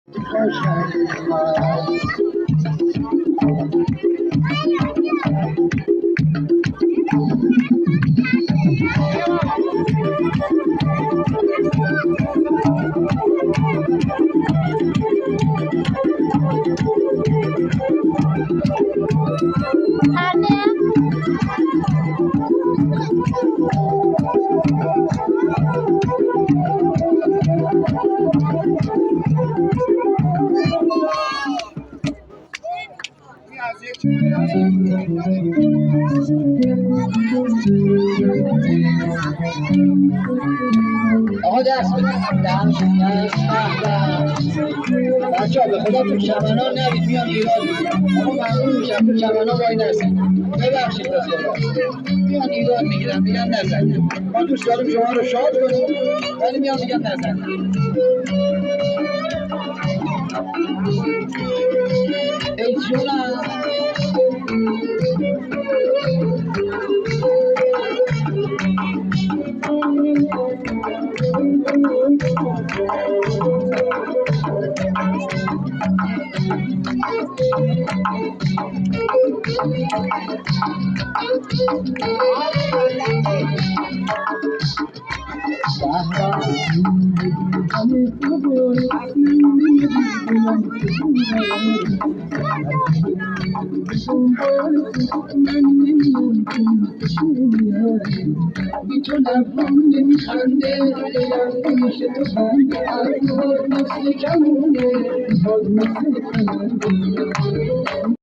آقا دست بدید دست بچه ها به خدا تو چمنان نرید میان ایراد میگیرن آقا ممنون میشم تو چمنان وای نسید ببخشید به خدا میان ایراد میگیرن میگن نزن ما دوست داریم شما رو شاد کنیم ولی میان میگن نزن ای جونم تو لبان نمیخنده دلم میشه تو خنده مثل کمونه مثل